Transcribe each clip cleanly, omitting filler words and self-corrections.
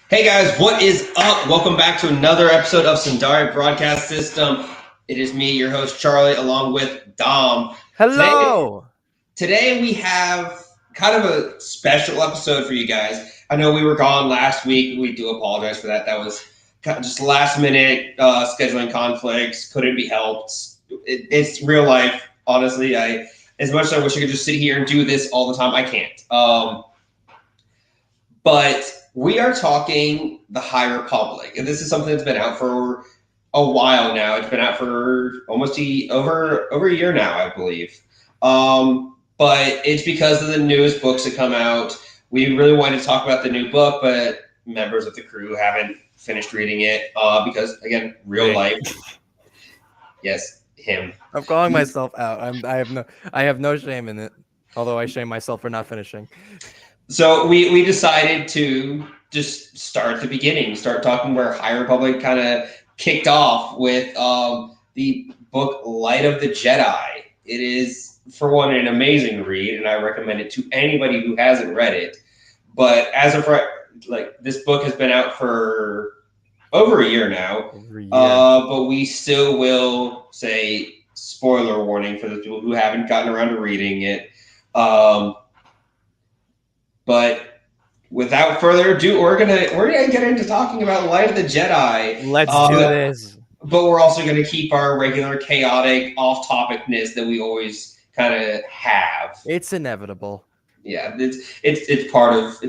Hey guys, what is up? Welcome back to another episode of Sundari Broadcast System. It is me, your host Charlie, along with Dom. Hello. Today we have kind of a special episode for you guys. I know we were gone last week. We do apologize for that. That was just last minute scheduling conflicts. Couldn't be helped. It's real life. Honestly, as much as I wish I could just sit here and do this all the time, I can't. But we are talking the High Republic, and this is something that's been out for a while now. It's been out for almost over a year now, I believe. But it's because of the newest books that come out. We really wanted to talk about the new book, but members of the crew haven't finished reading it because, again, real life. Yes, him. I'm calling myself out. I have no shame in it. Although I shame myself for not finishing. So we decided to just start at the beginning, start talking where High Republic kind of kicked off with the book Light of the Jedi. It is, for one, an amazing read, and I recommend it to anybody who hasn't read it. But as of this book has been out for over a year now, but we still will say spoiler warning for the people who haven't gotten around to reading it. But without further ado, we're gonna get into talking about Light of the Jedi. Let's do this. But we're also gonna keep our regular chaotic off-topicness that we always kind of have. It's inevitable. Yeah, it's part of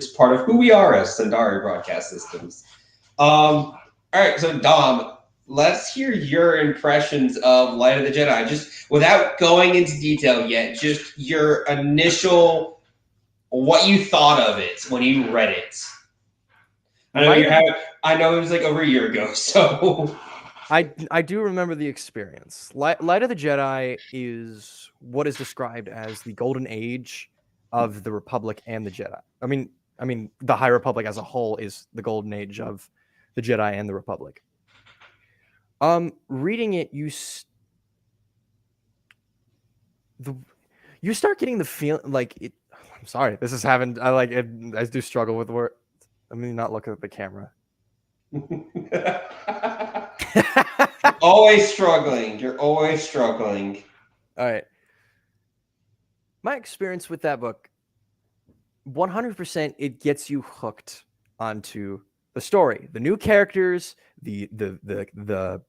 who we are as Sundari Broadcast Systems. All right, so Dom, let's hear your impressions of Light of the Jedi, just without going into detail yet. Just your initial. What you thought of it when you read it. I know it was like over a year ago, so I do remember the experience. Light of the Jedi is what is described as the golden age of the Republic and the Jedi. I mean the High Republic as a whole is the golden age of the Jedi and the Republic. Reading it, you start getting the feeling like it. I'm sorry. This is having. I do struggle with words. Let me not look at the camera. Always struggling. You're always struggling. All right. My experience with that book, 100%, it gets you hooked onto the story, the new characters, the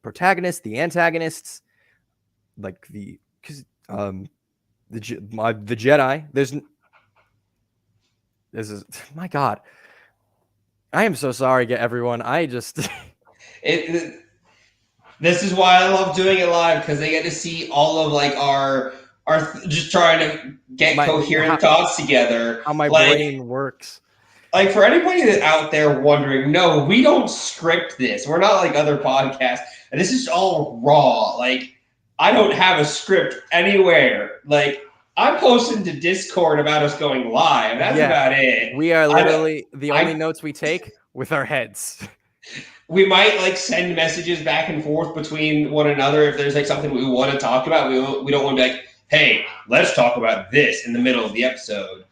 protagonists, the antagonists, like the Jedi. This is my God. I am so sorry, everyone. I just this is why I love doing it live, because they get to see all of our just trying to get coherent thoughts together. How my brain works. Like, for anybody that's out there wondering, no, we don't script this. We're not like other podcasts. And this is all raw. Like, I don't have a script anywhere. Like, I'm posting to Discord about us going live. That's about it. We are literally the only notes we take with our heads. We might send messages back and forth between one another if there's something we want to talk about. We don't want to be like, hey, let's talk about this in the middle of the episode.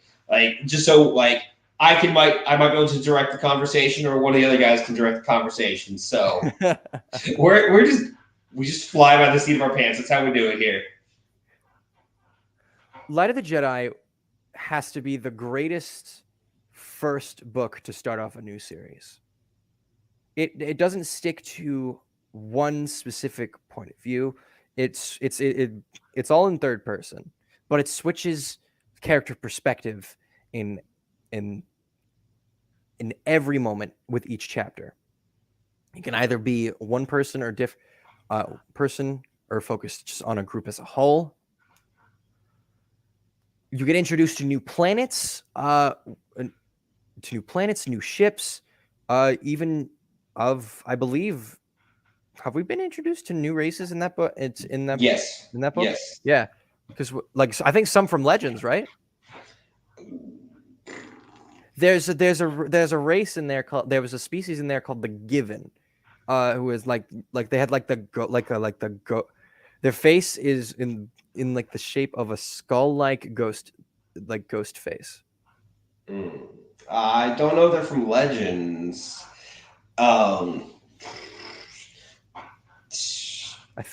Just so I might be able to direct the conversation, or one of the other guys can direct the conversation. So we just fly by the seat of our pants. That's how we do it here. Light of the Jedi has to be the greatest first book to start off a new series. It doesn't stick to one specific point of view. It's all in third person, but it switches character perspective in every moment with each chapter. It can either be one person or person, or focused just on a group as a whole. You get introduced to new planets, new ships, even of, I believe, have we been introduced to new races in that book? It's in that. Yes. In that book. Yes. Yeah, because I think some from Legends, right? There's a race in there called. There was a species in there called the Given, who was like they had their face is in the shape of a skull-like ghost face. I don't know if they're from Legends.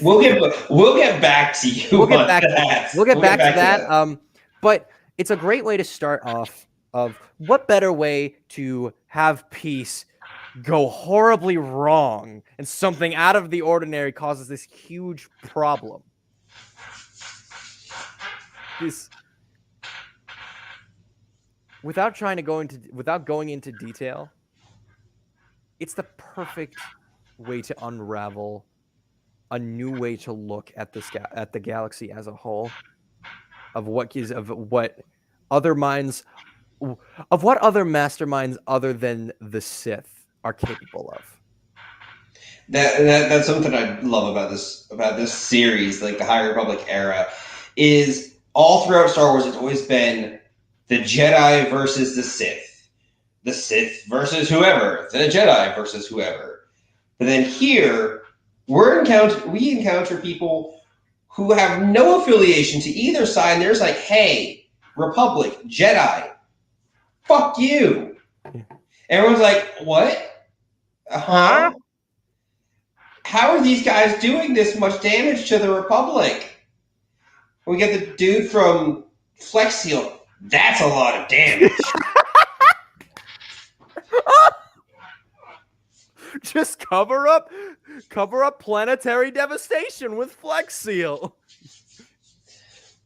We'll get back to you. We'll get back to that. We'll get back to that. But it's a great way to start off. Of what better way to have peace go horribly wrong and something out of the ordinary causes this huge problem. Without going into detail, it's the perfect way to unravel a new way to look at the galaxy as a whole, of what other masterminds other than the Sith are capable of. That's something I love about this series, like the High Republic era, is all throughout Star Wars it's always been the Jedi versus the Sith versus whoever, the Jedi versus whoever. But then here we encounter people who have no affiliation to either side, and there's like, hey, Republic, Jedi, fuck you. Everyone's like, what? Huh? How are these guys doing this much damage to the Republic? We get the dude from Flex Seal. That's a lot of damage. Just cover up planetary devastation with Flex Seal.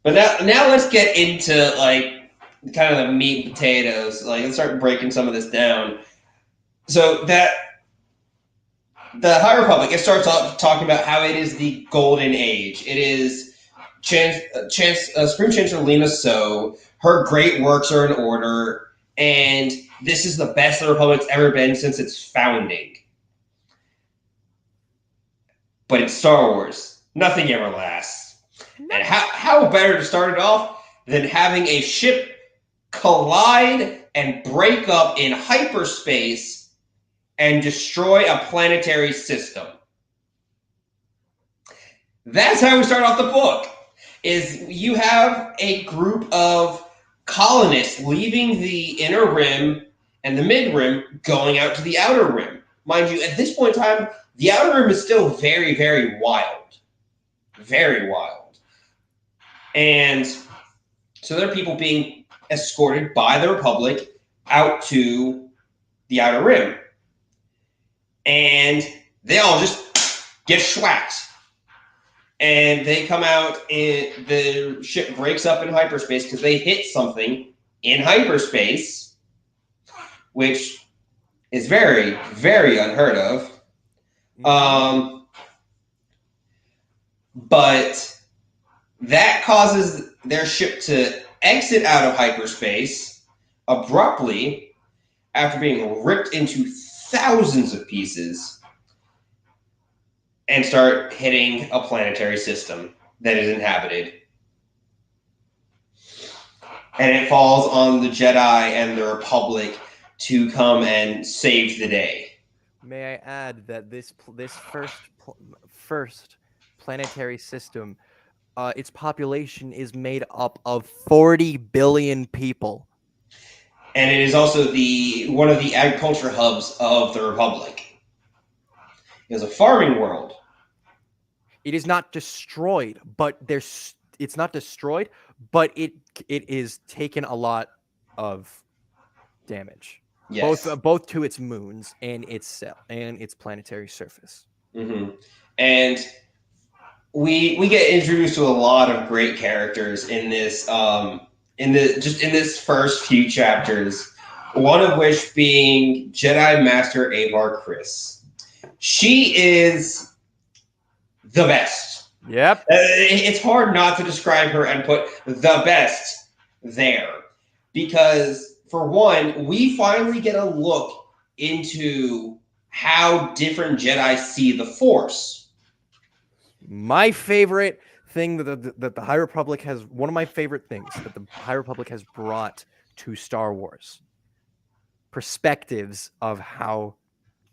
But now let's get into like kind of the meat and potatoes. Like, let's start breaking some of this down. So that the High Republic, it starts off talking about how it is the golden age. It is Supreme Chancellor Lena So. Her great works are in order, and this is the best the Republic's ever been since its founding. But it's Star Wars. Nothing ever lasts. And how better to start it off than having a ship collide and break up in hyperspace and destroy a planetary system. That's how we start off the book. Is you have a group of colonists leaving the inner rim and the mid rim going out to the outer rim. Mind you, at this point in time, the outer rim is still very, very wild. Very wild. And so there are people being escorted by the Republic out to the outer rim. And they all just get schwacked. And they come out, and the ship breaks up in hyperspace because they hit something in hyperspace, which is very, very unheard of. But that causes their ship to exit out of hyperspace abruptly after being ripped into thousands of pieces and start hitting a planetary system that is inhabited. And it falls on the Jedi and the Republic to come and save the day. May I add that this first planetary system, its population is made up of 40 billion people. And it is also one of the agriculture hubs of the Republic. It is a farming world. It is not destroyed, but it's not destroyed, but it is taken a lot of damage. Yes. Both to its moons and its planetary surface. Mm-hmm. And we get introduced to a lot of great characters in this in this first few chapters. One of which being Jedi Master Avar Kriss. She is the best. Yep. It's hard not to describe her and put the best there. Because, for one, we finally get a look into how different Jedi see the Force. My favorite thing that the High Republic has, one of my favorite things that the High Republic has brought to Star Wars, perspectives of how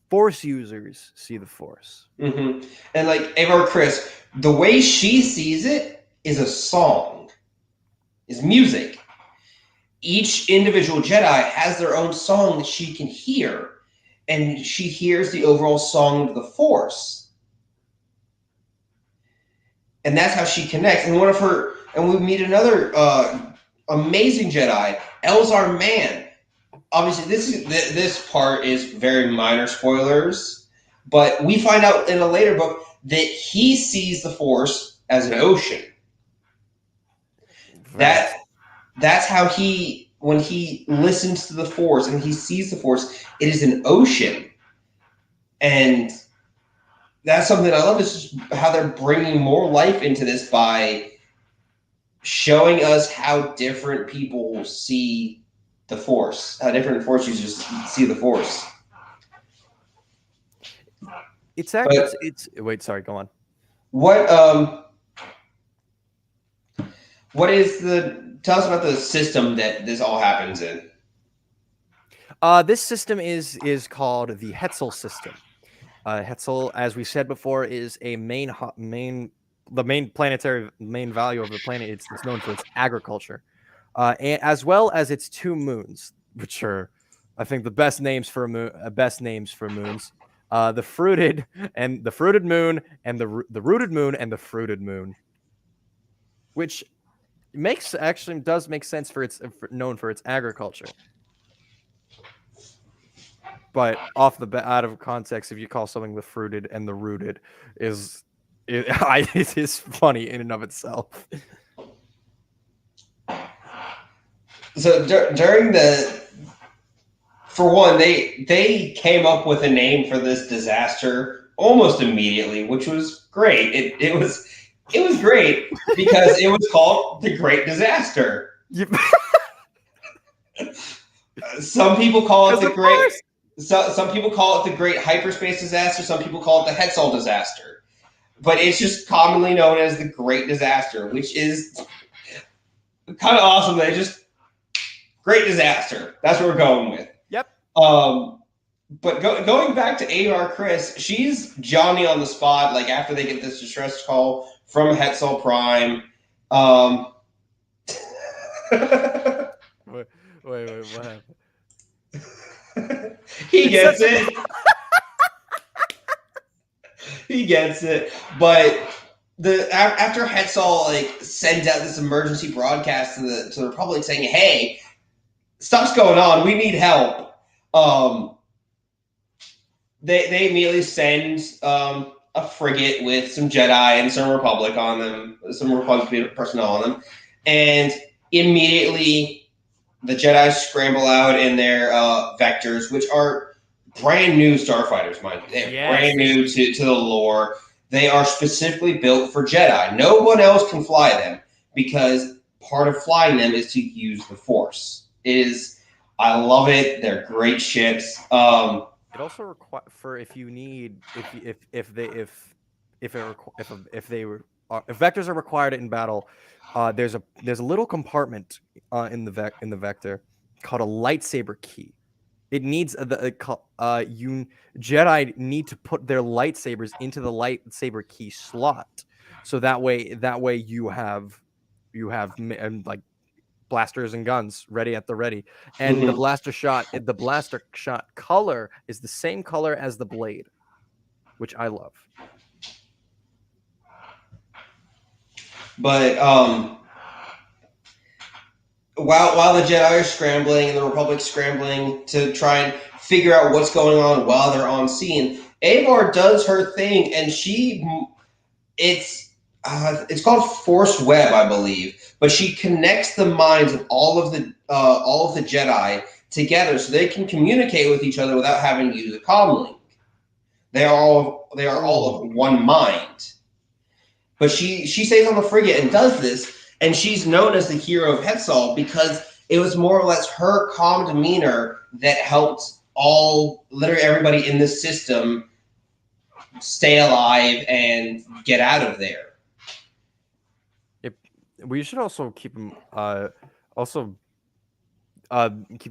Force users see the Force. Mm-hmm. And like Avar Kriss, the way she sees it is a song, is music. Each individual Jedi has their own song that she can hear. and she hears the overall song of the Force. And that's how she connects. And we meet another amazing Jedi, Elzar Mann. Obviously, this part is very minor spoilers, but we find out in a later book that he sees the Force as an ocean. That's how when he listens to the Force and he sees the Force, it is an ocean. And that's something I love, is just how they're bringing more life into this by showing us how different people see the Force, how different Force users see the Force. It's actually, wait, sorry, go on. Tell us about the system that this all happens in. This system is called the Hetzel System. Hetzel, as we said before, is a main planetary value of the planet. It's known for its agriculture, and as well as its 2 moons, which are, I think, the best names for moons. The fruited moon, and the rooted moon, and the fruited moon, which does make sense known for its agriculture. But out of context, if you call something the fruited and the rooted, it is funny in and of itself. So for one, they came up with a name for this disaster almost immediately, which was great. It was great because it was called the Great Disaster. Some people call it the Great. Some people call it the Great Hyperspace Disaster. Some people call it the Hetzel Disaster. But it's just commonly known as the Great Disaster, which is kind of awesome. Great Disaster. That's what we're going with. Yep. But going back to A.R. Chris, she's Johnny on the spot. Like, after they get this distress call from Hetzel Prime. Wait, what happened? He gets it. He gets it. But after Hetzel sends out this emergency broadcast to the Republic saying, "Hey, stuff's going on. We need help." They immediately send a frigate with some Jedi and some Republic on them, some Republic personnel on them, and immediately the Jedi scramble out in their vectors, which are brand new starfighters, mind you. They're brand new to the lore. They are specifically built for Jedi. No one else can fly them, because part of flying them is to use the Force. I love it. They're great ships. It also requires if vectors are required in battle. There's a little compartment in the vector called a lightsaber key. It needs Jedi need to put their lightsabers into the lightsaber key slot, so that way you have like blasters and guns ready at the ready, and the blaster shot color is the same color as the blade, which I love. But while the Jedi are scrambling and the Republic's scrambling to try and figure out what's going on while they're on scene, Avar does her thing, and it's called Force Web, I believe. But she connects the minds of all of the Jedi together, so they can communicate with each other without having to use a comm link. They are all of one mind. But she stays on the frigate and does this, and she's known as the hero of Hetzel because it was more or less her calm demeanor that helped literally everybody in this system stay alive and get out of there. We should also keep in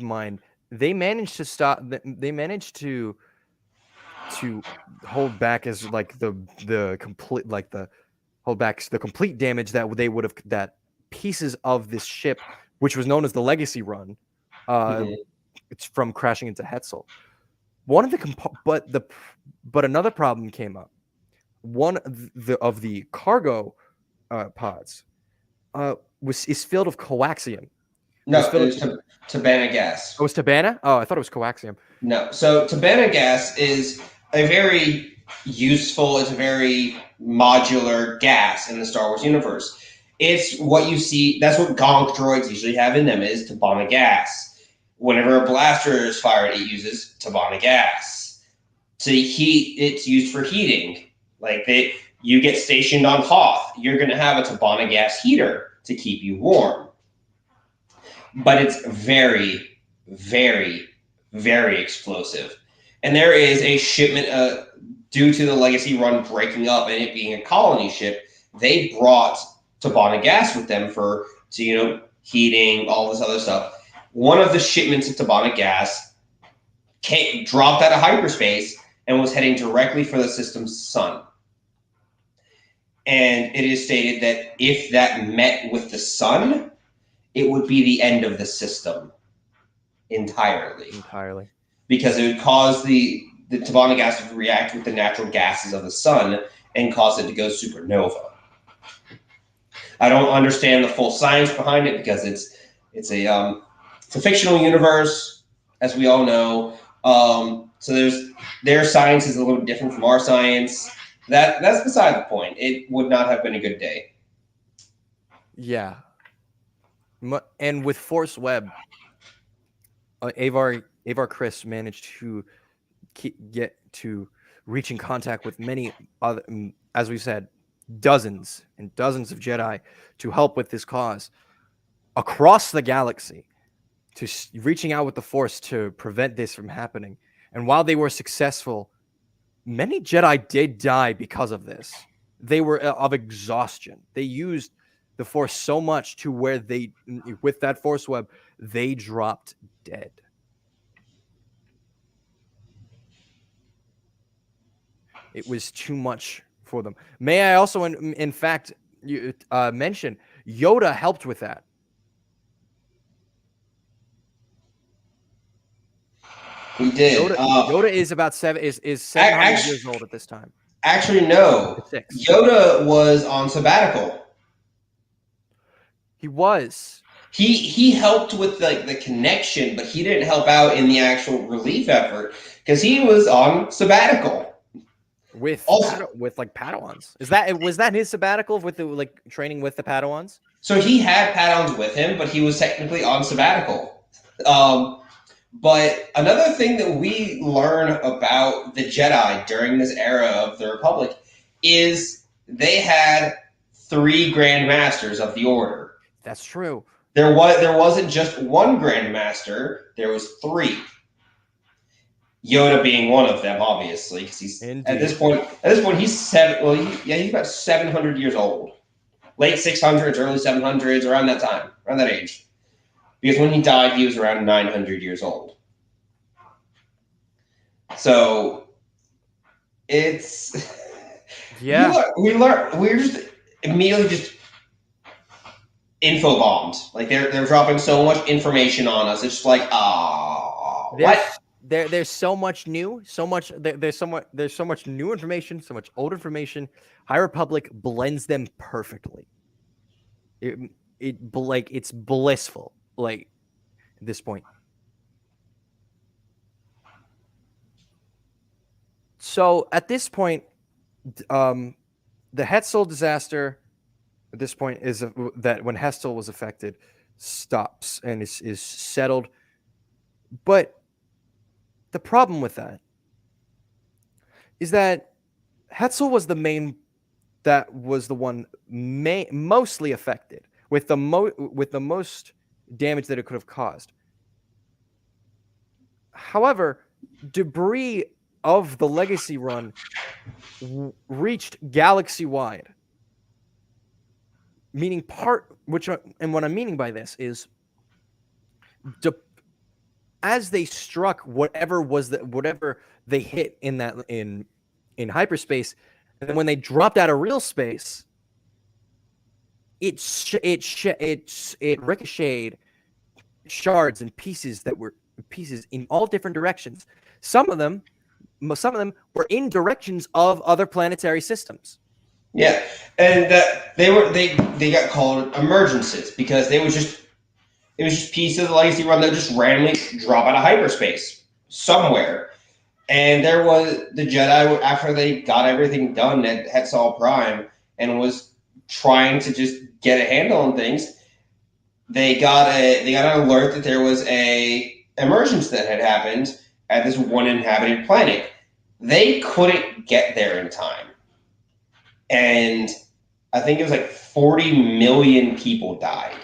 mind they managed to stop. They managed to hold back as the complete damage that they would have, that pieces of this ship, which was known as the Legacy Run, it's from crashing into Hetzel. But another problem came up. One of the cargo pods is filled with coaxium. No, it was Tabana gas. Oh, it was Tabana? Oh, I thought it was coaxium. No, so Tabana gas is a very useful, it's a very modular gas in the Star Wars universe. It's what you see, that's what gonk droids usually have in them, is Tabana gas. Whenever a blaster is fired, it uses Tabana gas. To heat, it's used for heating. Like you get stationed on Hoth, you're going to have a Tabana gas heater to keep you warm. But it's very, very, very explosive. And there is a shipment, due to the Legacy run breaking up and it being a colony ship, they brought Tabana gas with them for heating, all this other stuff. One of the shipments of Tabana gas dropped out of hyperspace and was heading directly for the system's sun. And it is stated that if that met with the sun, it would be the end of the system entirely. Because it would cause the Tabana gas to react with the natural gases of the sun and cause it to go supernova. I don't understand the full science behind it because it's a fictional universe, as we all know. So their science is a little different from our science. That's beside the point. It would not have been a good day. Yeah. And with Force Web, Avar Kriss managed to get to reach in contact with many other, as we said, dozens and dozens of Jedi to help with this cause across the galaxy, to reaching out with the Force to prevent this from happening. And while they were successful, many Jedi did die because of this. They were of exhaustion. They used the Force so much to where with that Force Web, they dropped dead. It was too much for them. May I also, in fact, mention Yoda helped with that. He did. Yoda is about 700 years old at this time. Actually, no. 6. Yoda was on sabbatical. He was. He helped with the connection, but he didn't help out in the actual relief effort because he was on sabbatical. With Padawans. Was that his sabbatical with the training with the Padawans? So he had Padawans with him, but he was technically on sabbatical. But another thing that we learn about the Jedi during this era of the Republic is they had 3 Grand Masters of the Order. That's true. There wasn't just one Grand Master, there was 3. Yoda being one of them, obviously, because he's at this point he's he's about 700 years old, late 600s, early 700s, around that age. Because when he died, he was around 900 years old. So it's we're just immediately just info bombed. Like they're dropping so much information on us. It's just like what? There's so much new, there's so much new information, so much old information. High Republic blends them perfectly. It's blissful, at this point. So at this point, the Hetzel disaster at this point is that when Hetzel was affected, stops and is settled. But the problem with that is that Hetzel was the one mostly affected with the most damage that it could have caused. However, debris of the Legacy run reached galaxy-wide, meaning and what I'm meaning by this is as they struck whatever they hit in hyperspace, and then when they dropped out of real space, it ricocheted shards and pieces in all different directions Some of them were in directions of other planetary systems. Yeah, and they got called emergencies because it was just pieces of the legacy run that just randomly drop out of hyperspace somewhere. And there was the Jedi, after they got everything done at Hetzel Prime and was trying to just get a handle on things, they got an alert that there was a emergence that had happened at this one inhabited planet. They couldn't get there in time, and I think it was like 40 million people died.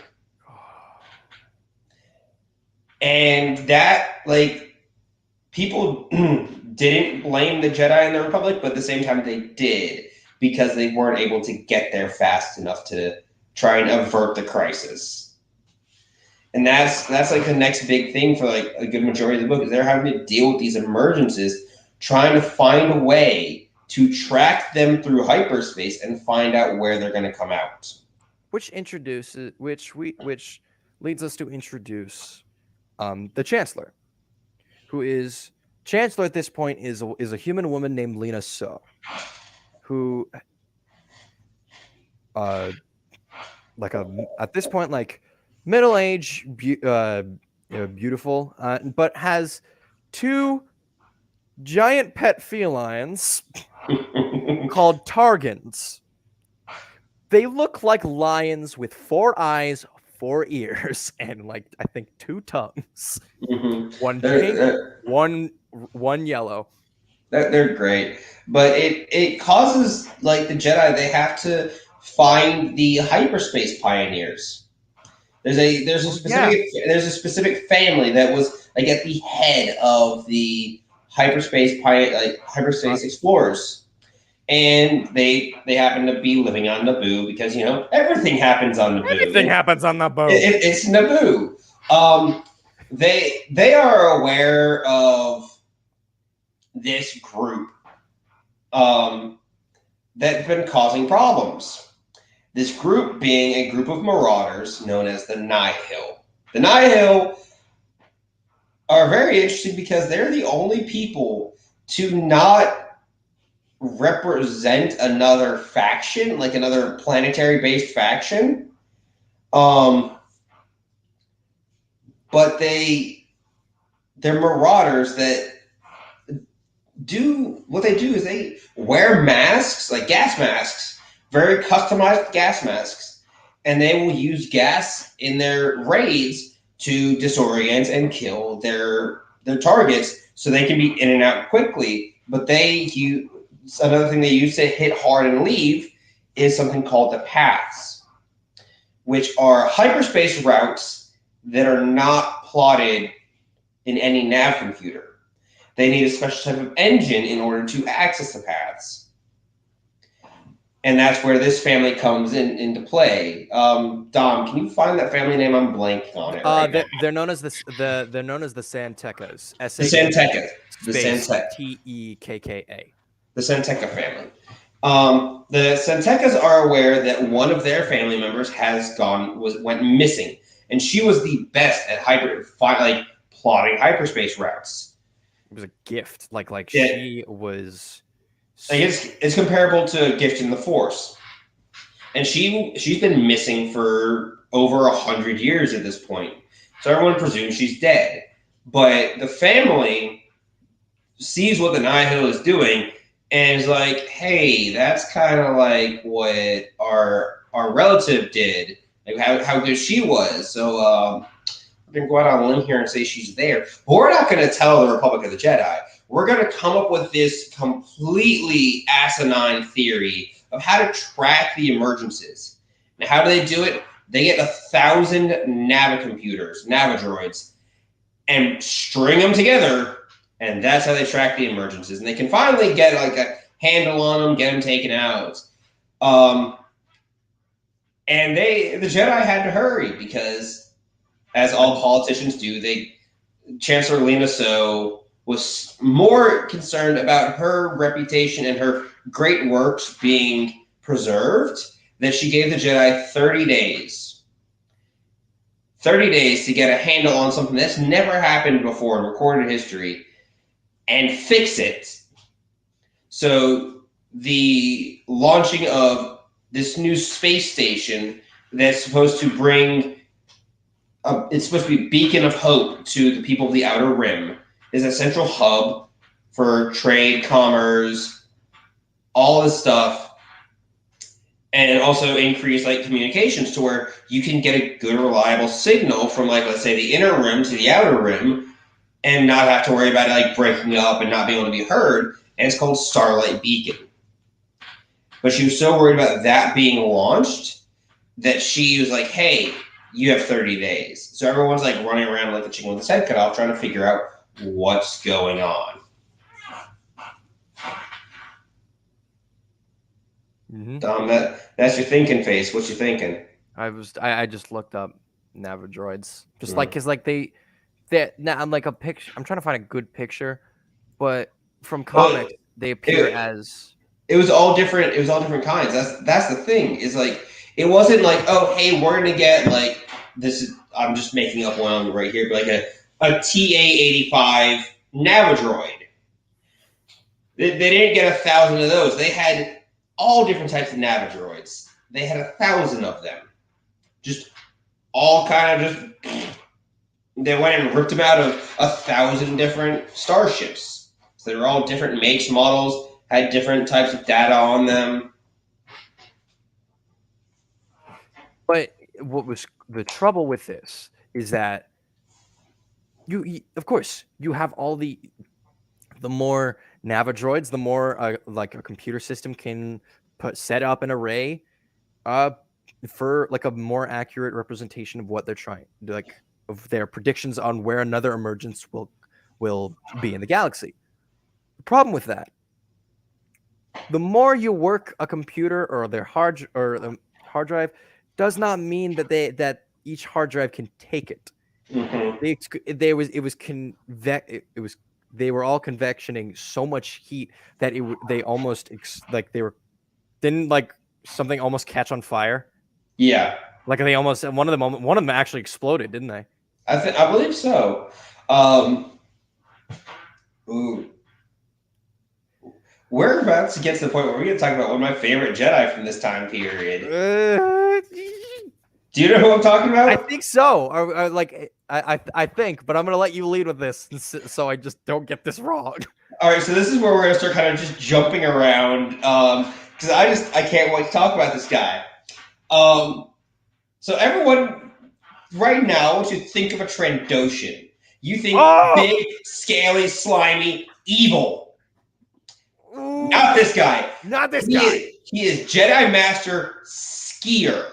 And that, like, people didn't blame the Jedi and the Republic, but at the same time they did, because they weren't able to get there fast enough to try and avert the crisis. And that's like the next big thing for like a good majority of the book, is they're having to deal with these emergencies, trying to find a way to track them through hyperspace and find out where they're going to come out. Which leads us to introduce the Chancellor, who is Chancellor at this point is a human woman named Lena So, who at this point, like, middle age, beautiful, but has two giant pet felines called Targans. They look like lions with 4 eyes, 4 ears, and like I think 2 tongues. One pink, one yellow. They're great, but it causes, like, the Jedi, they have to find the hyperspace pioneers. There's a specific family that was like at the head of the hyperspace explorers, and they happen to be living on Naboo because everything happens on Naboo. Everything happens on Naboo. It's Naboo. They are aware of this group that's been causing problems. This group being a group of marauders known as the Nihil. The Nihil are very interesting because they're the only people to not represent another faction, like another planetary-based faction. But they're marauders that what they do is they wear masks, like gas masks, very customized gas masks, and they will use gas in their raids to disorient and kill their targets so they can be in and out quickly. But another thing they use to hit hard and leave is something called the paths, which are hyperspace routes that are not plotted in any nav computer. They need a special type of engine in order to access the paths. And that's where this family comes into play. Dom, can you find that family name? I'm blanking on it. They're known as the Santekas. The Santekas. The Tekka. The Santekka family. The Santekas are aware that one of their family members went missing, and she was the best at plotting hyperspace routes. It was a gift. She was. It's comparable to a gift in the Force, and she's been missing for over 100 years at this point. So everyone presumes she's dead. But the family sees what the Nihil is doing and is like, "Hey, that's kind of like what our relative did. Like how good she was." So we're gonna go out on a limb here and say she's there. But we're not gonna tell the Republic of the Jedi. We're going to come up with this completely asinine theory of how to track the emergencies. Now, how do they do it? They get 1,000 navidroids, and string them together, and that's how they track the emergencies. And they can finally get like a handle on them, get them taken out. And the Jedi had to hurry because, as all politicians do, Chancellor Lena So was more concerned about her reputation and her great works being preserved that she gave the Jedi 30 days. 30 days to get a handle on something that's never happened before in recorded history. and fix it. So the launching of this new space station that's supposed to bring it's supposed to be a beacon of hope to the people of the Outer Rim, is a central hub for trade, commerce, all this stuff, and also increase like communications to where you can get a good, reliable signal from, like, let's say the Inner Rim to the Outer Rim, and not have to worry about it like breaking up and not being able to be heard. And it's called Starlight Beacon. But she was so worried about that being launched that she was like, hey, you have 30 days. So everyone's like running around like the chicken with his head cut off, trying to figure out what's going on. That's your thinking face. What you thinking? I just looked up Navidroids, just like, because like they now I'm like a picture. I'm trying to find a good picture, but from comics they appear as. It was all different. It was all different kinds. That's the thing. Is like it wasn't like, oh, hey, we're gonna get like this is. I'm just making up one right here, but like a TA-85 Navidroid. They didn't get 1,000 of those. They had all different types of Navidroids. They had 1,000 of them. Just all kind of just. They went and ripped them out of 1,000 different starships. So they were all different makes, models, had different types of data on them. But what was the trouble with this is that you of course, you have all the more Navidroids, the more like a computer system can set up an array for like a more accurate representation of what they're trying, like of their predictions on where another emergence will be in the galaxy. The problem with that, the more you work a computer or their hard drive, does not mean that that each hard drive can take it. Mm-hmm. They were all convectioning so much heat that they almost didn't like something almost catch on fire. Yeah, like they almost one of them actually exploded, didn't they? I believe so. Ooh. We're about to get to the point where we're going to talk about one of my favorite Jedi from this time period. Do you know who I'm talking about? I think so. I think, but I'm going to let you lead with this so I just don't get this wrong. All right, so this is where we're going to start kind of just jumping around because I can't wait to talk about this guy. So everyone, right now, once you think of a Trandoshan, you think big, scaly, slimy, evil. Ooh. Not this guy. Not this guy. He is Jedi Master Skier.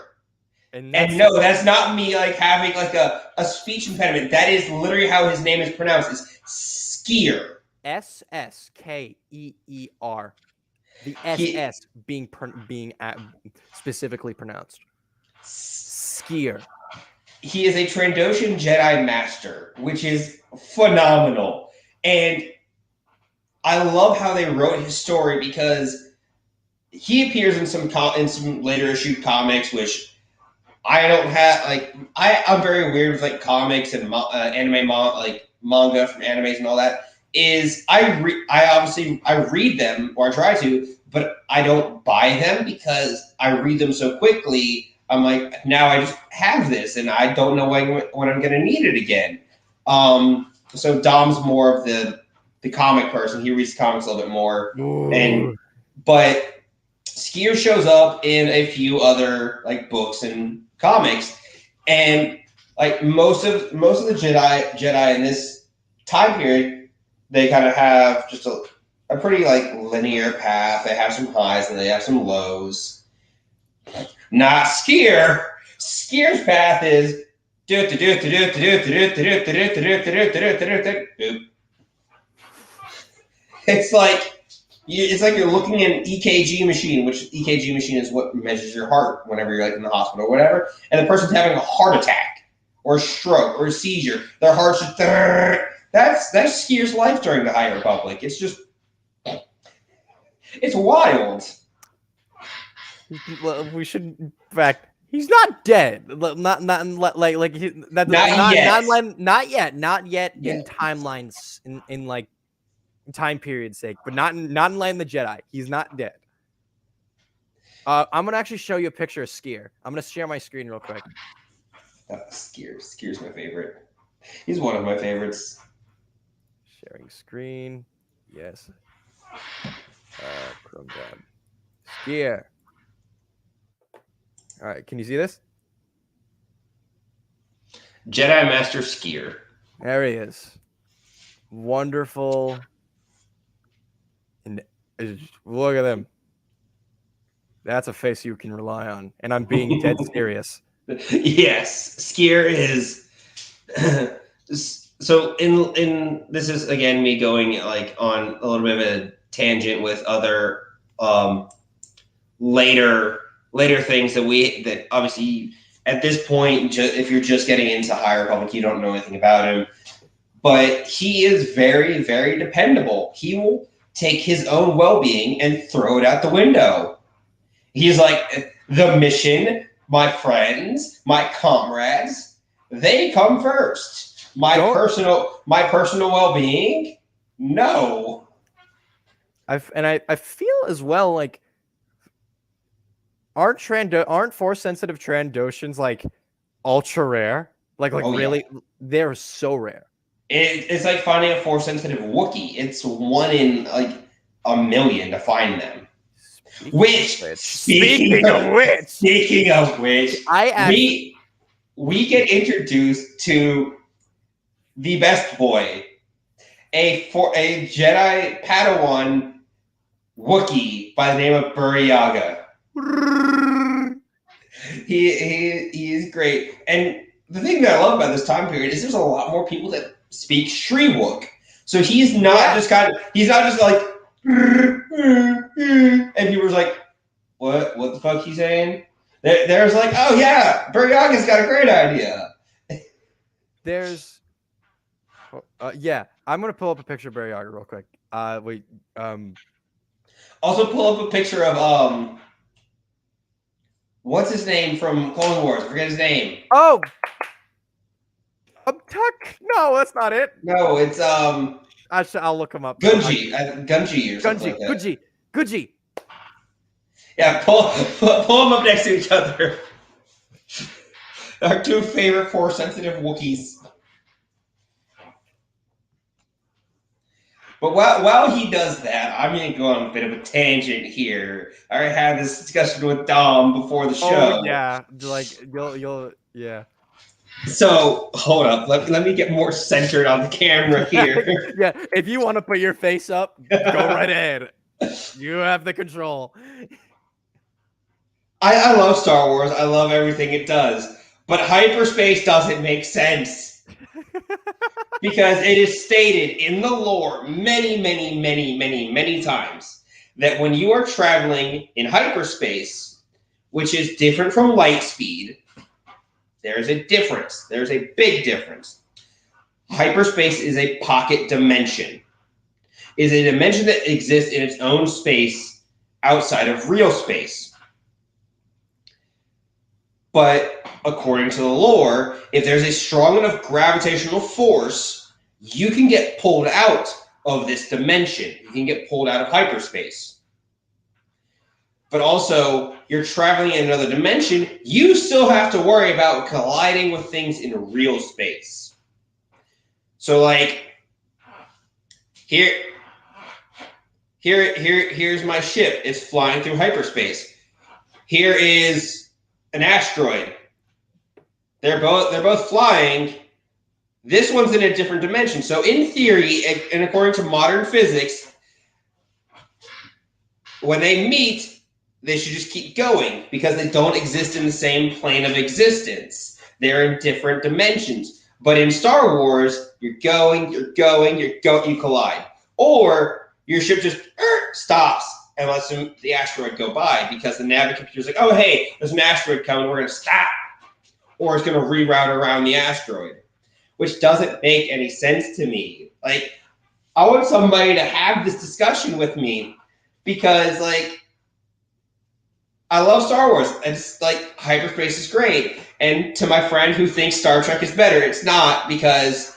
And no, that's not me like having like a speech impediment. That is literally how his name is pronounced. It's Skier. Ssker. The SS being specifically pronounced. Skier. He is a Trandoshan Jedi Master, which is phenomenal. And I love how they wrote his story because he appears in some later issued comics, which I don't have. Like I'm very weird with like comics and anime, manga from animes and all that. I read them, or I try to, but I don't buy them because I read them so quickly. I'm like, now I just have this, and I don't know when I'm going to need it again. So Dom's more of the comic person. He reads comics a little bit more, but Skier shows up in a few other like books and comics, and like most of the Jedi in this time period, they kind of have just a pretty like linear path. They have some highs and they have some lows. Not Skier. Skier's path is it's like you're looking at an EKG machine, which EKG machine is what measures your heart whenever you're like in the hospital or whatever, and the person's having a heart attack or a stroke or a seizure. Their heart's just that's Skier's life during the High Republic. It's just it's wild. We should, in fact, he's not dead. Not yet in timelines in like time period's sake, but not in Light of the Jedi. He's not dead. I'm gonna actually show you a picture of Skier. I'm gonna share my screen real quick. Skier's my favorite. He's one of my favorites. Sharing screen. Yes. Chrome tab. Skier. All right, can you see this? Jedi Master Skier. There he is. Wonderful. And look at him. That's a face you can rely on. And I'm being dead serious. Yes, Skier is. So in this is again me going like on a little bit of a tangent with other later things that obviously at this point, if you're just getting into High Republic, you don't know anything about him. But he is very, very dependable. He will take his own well-being and throw it out the window. He's like, the mission, my friends, my comrades, they come first. My personal well-being, no. I feel as well like aren't Force sensitive Trandoshans like ultra rare? Like really, yeah. They're so rare. It's like finding a Force sensitive Wookiee. It's 1 in like a million to find them. Speaking of which, we get introduced to the best boy, a Jedi Padawan Wookiee by the name of Buryaga. He is great, and the thing that I love about this time period is there's a lot more people that speak Shriwook. So he's not just like, and people are like, what the fuck he's saying? There's like, oh yeah, Buryaga's got a great idea. There's, I'm gonna pull up a picture of Buryaga real quick. Also pull up a picture of what's his name from Clone Wars? I forget his name. Oh, Tuck? No, that's not it. No, it's I'll look him up. Gunji or something like that. Gunji. Yeah, pull them up next to each other. Our 2 favorite Force sensitive Wookiees. But while he does that, I'm going to go on a bit of a tangent here. I already had this discussion with Dom before the show. Oh yeah, like you'll yeah. So hold up, let me get more centered on the camera here. Yeah, if you want to put your face up, go right ahead. You have the control. I love Star Wars. I love everything it does, but hyperspace doesn't make sense because it is stated in the lore many times that when you are traveling in hyperspace, which is different from light speed. There's a difference. There's a big difference. Hyperspace is a pocket dimension. It is a dimension that exists in its own space outside of real space. But according to the lore, if there's a strong enough gravitational force, you can get pulled out of this dimension. You can get pulled out of hyperspace. But also, you're traveling in another dimension, you still have to worry about colliding with things in real space. So, like, here's my ship. It's flying through hyperspace. Here is an asteroid. They're both flying. This one's in a different dimension. So, in theory, and according to modern physics, when they meet, they should just keep going because they don't exist in the same plane of existence. They're in different dimensions. But in Star Wars, you collide. Or your ship just stops and lets the asteroid go by because the navigator's like, oh, hey, there's an asteroid coming, we're going to stop. Or it's going to reroute around the asteroid, which doesn't make any sense to me. Like, I want somebody to have this discussion with me because, like, I love Star Wars. It's like hyperspace is great. And to my friend who thinks Star Trek is better, it's not because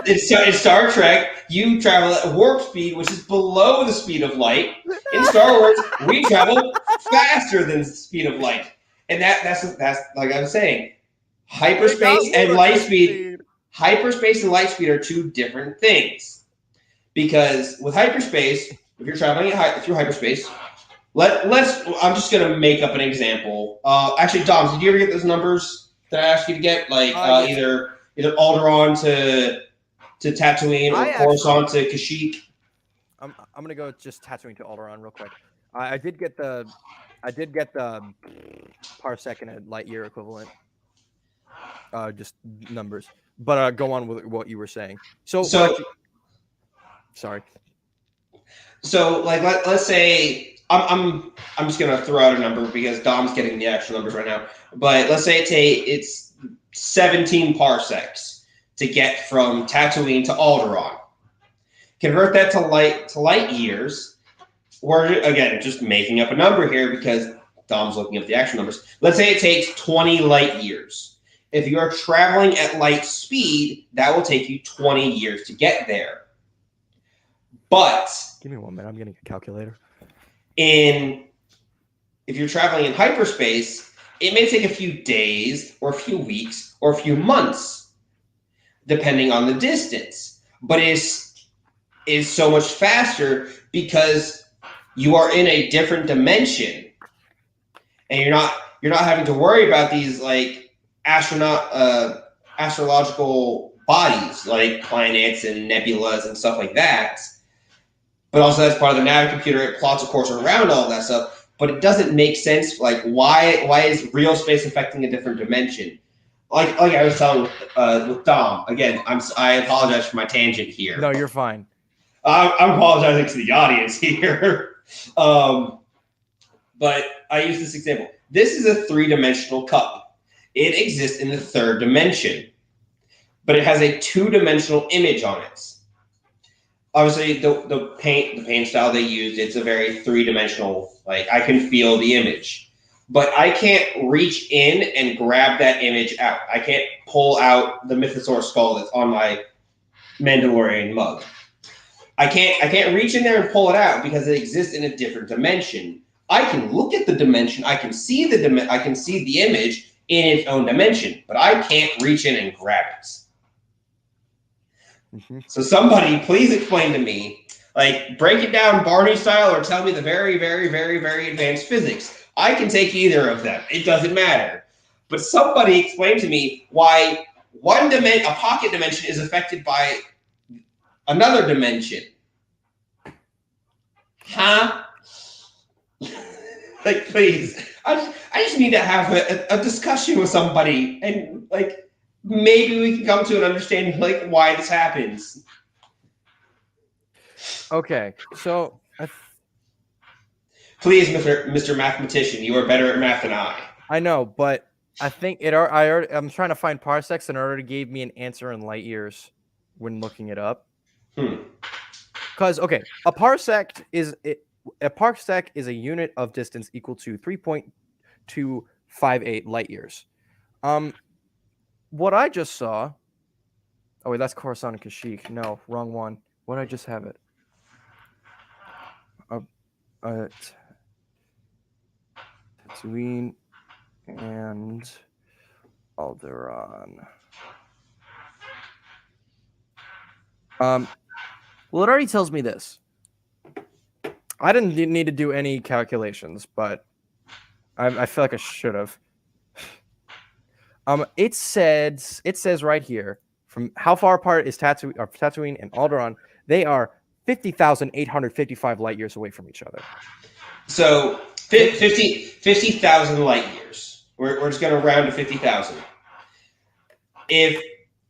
In Star Trek, you travel at warp speed, which is below the speed of light. In Star Wars, we travel faster than the speed of light, and that's like I was saying, hyperspace and light speed. Hyperspace and light speed are two different things, because with hyperspace, if you're traveling through hyperspace, I'm just gonna make up an example. Actually, Dom, did you ever get those numbers that I asked you to get? Like Yes. either Alderaan to Tatooine or Coruscant to Kashyyyk. I'm gonna go just Tatooine to Alderaan real quick. I did get the parsec and a light year equivalent. Just numbers, but go on with what you were saying. Sorry. So like let's say I'm just gonna throw out a number because Dom's getting the actual numbers right now. But let's say it's 17 parsecs to get from Tatooine to Alderaan. Convert that to light years. We're again just making up a number here because Dom's looking up the actual numbers. Let's say it takes 20 light years. If you are traveling at light speed, that will take you 20 years to get there. But give me 1 minute. I'm getting a calculator. If you're traveling in hyperspace, it may take a few days or a few weeks or a few months, depending on the distance. But it is so much faster because you are in a different dimension, and you're not having to worry about these like astrological bodies like planets and nebulas and stuff like that. But also that's part of the nav computer. It plots a course around all that stuff, but it doesn't make sense. Like why is real space affecting a different dimension? Like I was telling with Dom again. I apologize for my tangent here. No, you're fine. I'm apologizing to the audience here. But I use this example. This is a 3-dimensional cup. It exists in the 3rd dimension, but it has a 2-dimensional image on it. Obviously, the paint style they used, it's a very 3-dimensional. Like I can feel the image, but I can't reach in and grab that image out. I can't pull out the mythosaur skull that's on my Mandalorian mug. I can't reach in there and pull it out because it exists in a different dimension. I can look at the dimension. I can see the image in its own dimension, but I can't reach in and grab it. Mm-hmm. So somebody please explain to me, like break it down Barney style or tell me the very, very, very, very advanced physics. I can take either of them. It doesn't matter. But somebody explain to me why a pocket dimension is affected by another dimension. Huh? Like, please. I just need to have a discussion with somebody and like maybe we can come to an understanding like why this happens. Okay, so please, Mr. Mathematician, you are better at math than I. I know, but I think I'm trying to find parsecs and it already gave me an answer in light years when looking it up. Because okay, a parsec is a unit of distance equal to 3.258 light years. What I just saw. Oh wait, that's Coruscant and Kashyyyk. No, wrong one. What did I just have it? Tatooine and Alderaan. Well, it already tells me this. I didn't need to do any calculations, but I feel like I should have. It says right here from how far apart is Tatooine and Alderaan. They are 50,855 light years away from each other. So 50,000 light years. We're just going to round to 50,000. If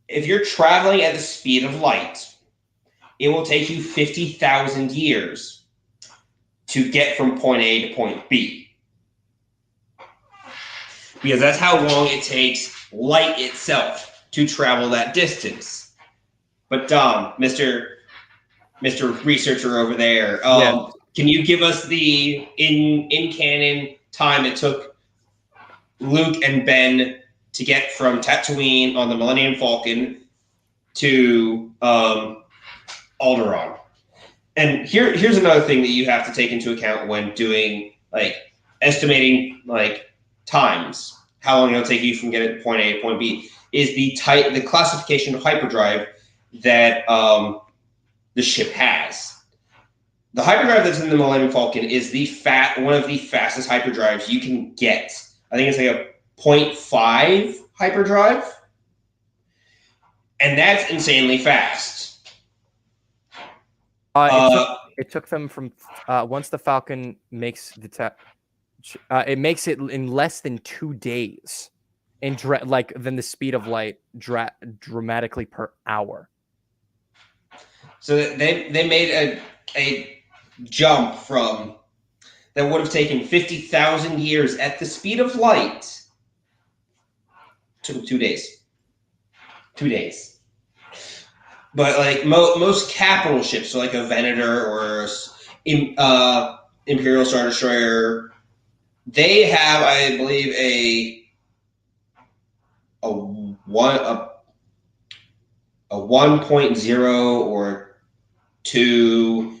you're traveling at the speed of light, it will take you 50,000 years to get from point A to point B. Because that's how long it takes light itself to travel that distance. But Dom, Mr. Researcher over there, Can you give us the in canon time it took Luke and Ben to get from Tatooine on the Millennium Falcon to Alderaan. And here's another thing that you have to take into account when doing estimating times, how long it'll take you from getting to point A to point B, is the classification of hyperdrive that the ship has. The hyperdrive that's in the Millennium Falcon is one of the fastest hyperdrives you can get. I think it's like a 0.5 hyperdrive, and that's insanely fast. It took them from once the Falcon makes it makes it in less than 2 days, and then the speed of light dramatically per hour. So they made a jump from that would have taken 50,000 years at the speed of light. Took 2 days. 2 days. But most capital ships, so like a Venator or Imperial Star Destroyer, they have, I believe, a 1.0 or 2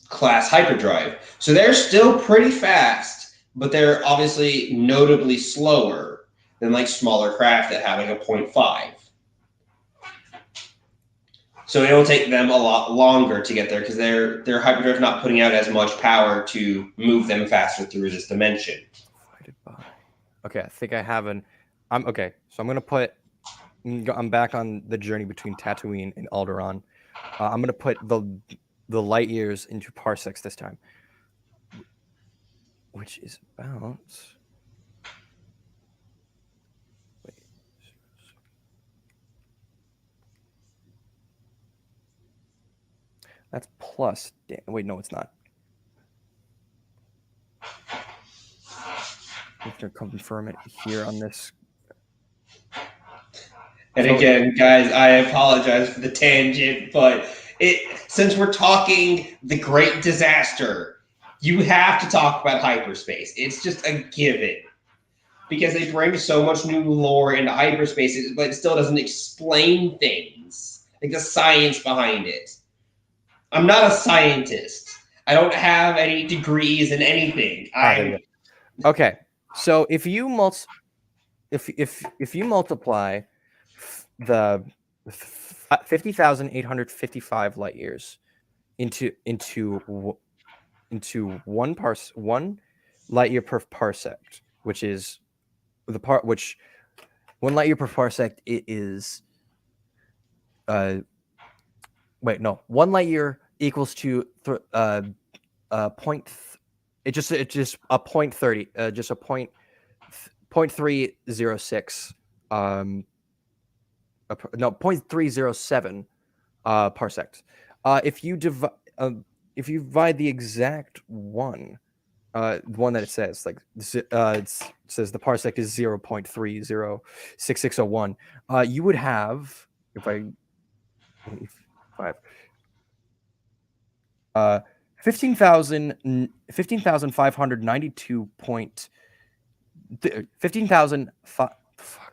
class hyperdrive. So they're still pretty fast, but they're obviously notably slower than smaller craft that have a 0.5. So it'll take them a lot longer to get there because their hyperdrive not putting out as much power to move them faster through this dimension. Okay, I think I have okay, so I'm back on the journey between Tatooine and Alderaan. I'm gonna put the light years into parsecs this time, which is about. That's plus. Wait, no, it's not. I have to confirm it here on this. And again, guys, I apologize for the tangent, but since we're talking the Great Disaster, you have to talk about hyperspace. It's just a given. Because they bring so much new lore into hyperspace, but it still doesn't explain things. The science behind it. I'm not a scientist. I don't have any degrees in anything. Okay, so if you multiply the 50,855 light years into one light year per parsec, which is which 1 light year per parsec is 1 light year equals to point. It's just a 0.30, just a 0.306 0.307 parsecs. If you divide the exact one that it says, it says the parsec is 0.306601, you would have, 15,592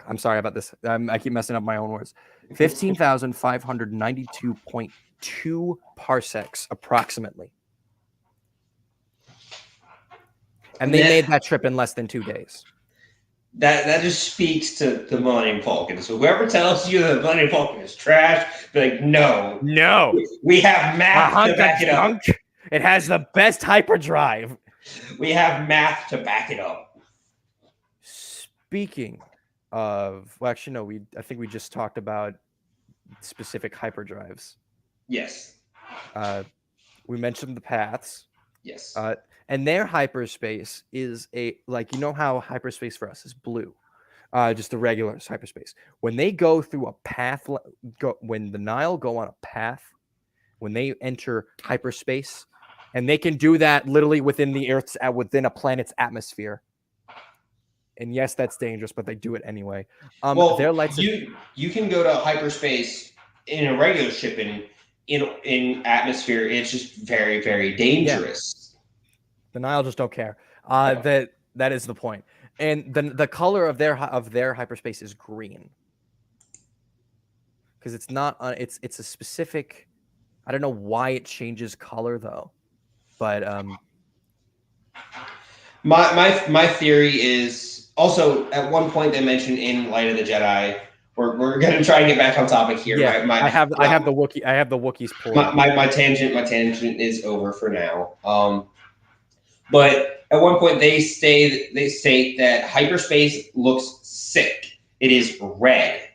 I'm sorry about this. I keep messing up my own words. 15,592.2 parsecs approximately. And they made that trip in less than 2 days. That just speaks to the Millennium Falcon. So whoever tells you the Millennium Falcon is trash, be like, no. We have math to back it up. It has the best hyperdrive. We have math to back it up. Speaking of, I think we just talked about specific hyperdrives. Yes. We mentioned the paths. Yes. And their hyperspace is how hyperspace for us is blue, just the regular hyperspace. When they go through a path, when the Nile go on a path, when they enter hyperspace, and they can do that literally within a planet's atmosphere. And yes, that's dangerous, but they do it anyway. Their lights. You can go to hyperspace in a regular ship in atmosphere. It's just very, very dangerous. Yeah. The Nile just don't care. That is the point. And the color of their hyperspace is green. because it's not. It's a specific. I don't know why it changes color though, but My theory is also at one point they mentioned in Light of the Jedi. We're gonna try and get back on topic here. Yeah, I have the Wookiee. I have the Wookiees pulled up. My tangent is over for now. But at one point they state that hyperspace looks sick. It is red.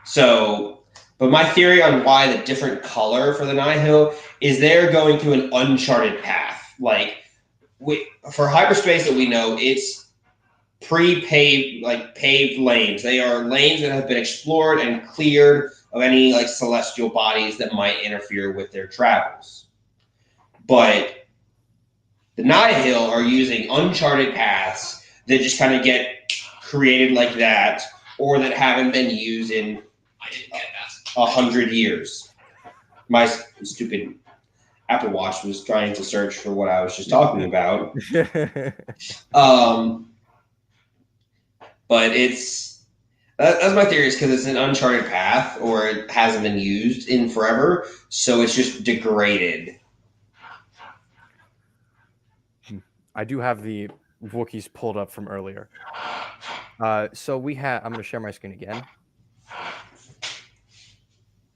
So, but my theory on why the different color for the Nihil is they're going through an uncharted path. Like for hyperspace that we know, it's pre-paved, like paved lanes. They are lanes that have been explored and cleared of any like celestial bodies that might interfere with their travels. But the Nihil are using uncharted paths that just kind of get created like that, or that haven't been used in 100 years. My stupid Apple Watch was trying to search for what I was just talking about. But that's my theory, is because it's an uncharted path, or it hasn't been used in forever, so it's just degraded. I do have the Wookiees pulled up from earlier. So we have. I'm going to share my screen again.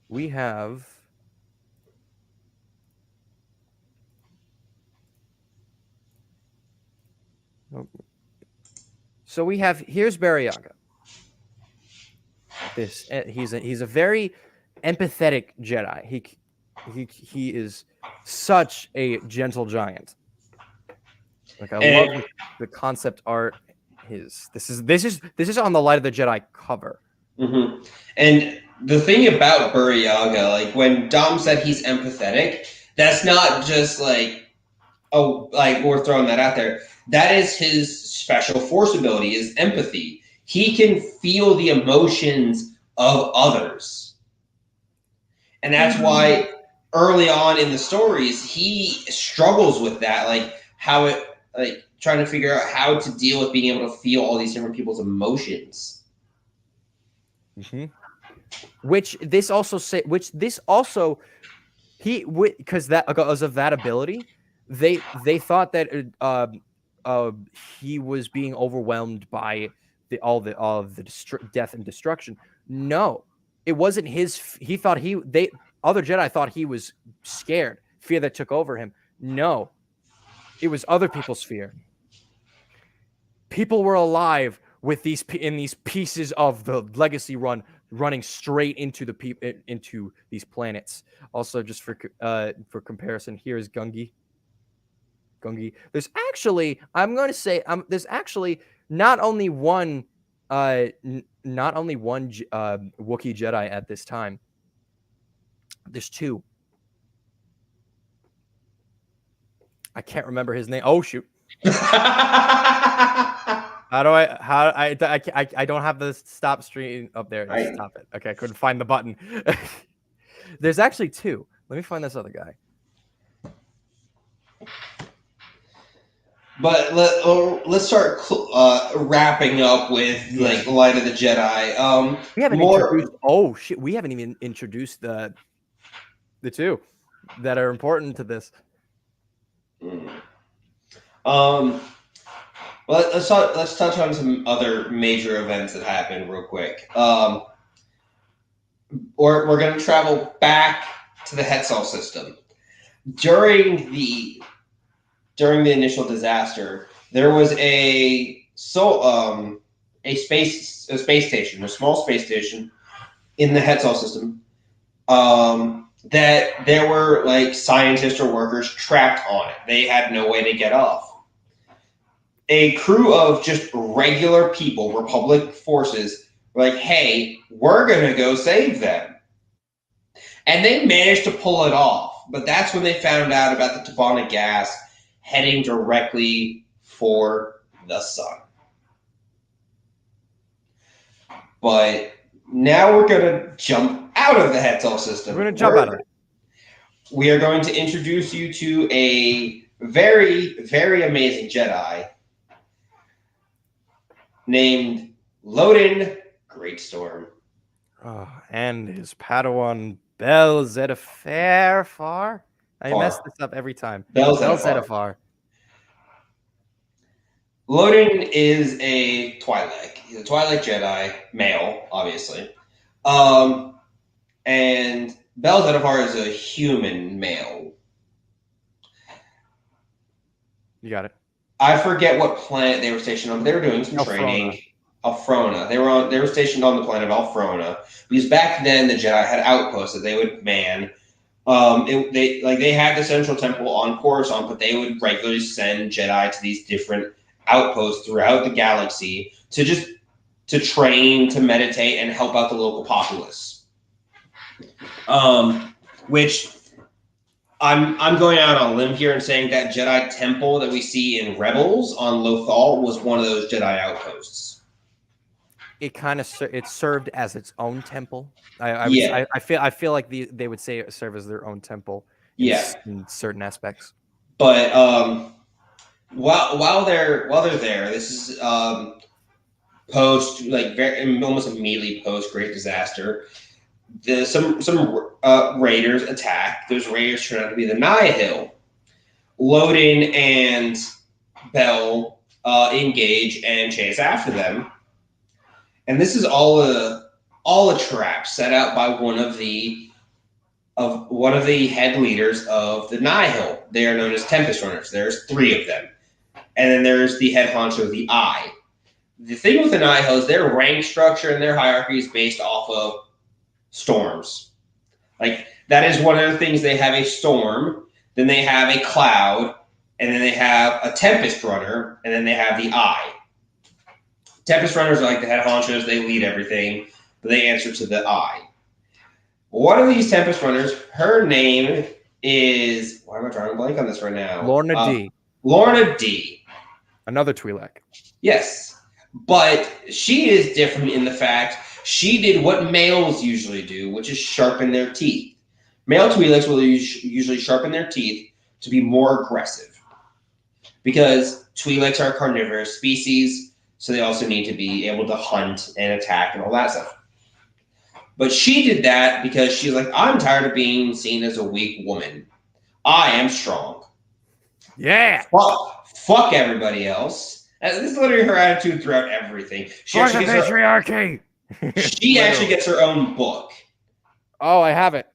We have. So we have. Here's Barry-Yaga. He's a very empathetic Jedi. He is such a gentle giant. Like I love the concept art. This is on the Light of the Jedi cover. Mm-hmm. And the thing about Barry-Yaga, like when Dom said he's empathetic, that's not just like, oh, like we're throwing that out there. That is his special force ability, is empathy. He can feel the emotions of others. And that's why early on in the stories, he struggles with that, trying to figure out how to deal with being able to feel all these different people's emotions. Mm-hmm. Because of that ability, they thought that he was being overwhelmed by all the death and destruction. No, it wasn't his. He thought other Jedi thought he was scared, fear that took over him. No, it was other people's fear. People were alive with these pieces of the legacy running straight into into these planets. Also, just for comparison, here is Gungi. There's actually, I'm going to say, there's actually not only one Wookiee Jedi at this time. There's two. I can't remember his name. Oh shoot. I don't have the stop stream up there. Just stop it. Okay, I couldn't find the button. There's actually two. Let me find this other guy. But let's start wrapping up with like Light of the Jedi. We haven't introduced. Oh shit! We haven't even introduced the two that are important to this. Well, let's touch on some other major events that happened real quick. We're going to travel back to the Hetzel System. During the initial disaster, there was a space station, a small space station in the Hetzel System, that there were like scientists or workers trapped on it. They had no way to get off. A crew of just regular people, Republic forces, were like, hey, we're going to go save them. And they managed to pull it off. But that's when they found out about the Tavana gas heading directly for the sun. But now we're going to jump out of the Hetzel System. We're going to jump out of it. We are going to introduce you to a very, very amazing Jedi named Loden Great storm. Oh, and his Padawan Bel Zetafar. I mess this up every time. Bel Bel Zetafar. Zetafar. Loden is a Twi'lek. He's a Twi'lek Jedi, male, obviously. And Bel Zetafar is a human male. You got it. I forget what planet they were stationed on, but they were doing some training. Alfrona. They were stationed on the planet of Alfrona. Because back then the Jedi had outposts that they would man. They had the Central Temple on Coruscant, but they would regularly send Jedi to these different outposts throughout the galaxy to train, to meditate, and help out the local populace. Which I'm going out on a limb here and saying that Jedi Temple that we see in Rebels on Lothal was one of those Jedi outposts. It kind of it served as its own temple. I feel like they would say it served as their own temple. In certain aspects. But while they're there, this is almost immediately post Great Disaster. Some raiders attack. Those raiders turn out to be the Nihil. Loden and Bel engage and chase after them. And this is all a trap set out by one of the head leaders of the Nihil. They are known as Tempest Runners. There's 3 of them. And then there's the head honcho of the Eye. The thing with the Nihil is their rank structure and their hierarchy is based off of storms. Like, that is one of the things. They have a storm, then they have a cloud, and then they have a Tempest Runner, and then they have the Eye. Tempest Runners are like the head honchos. They lead everything, but they answer to the Eye. One of these Tempest Runners, her name is... Why am I drawing a blank on this right now? Lorna D. Lorna D. Another Twi'lek. Yes, but she is different in the fact she did what males usually do, which is sharpen their teeth. Male Twi'leks will usually sharpen their teeth to be more aggressive. Because Twi'leks are a carnivorous species, so they also need to be able to hunt and attack and all that stuff. But she did that because she's like, I'm tired of being seen as a weak woman. I am strong. Yeah. Fuck everybody else. And this is literally her attitude throughout everything. She actually gets her own book. Oh, I have it.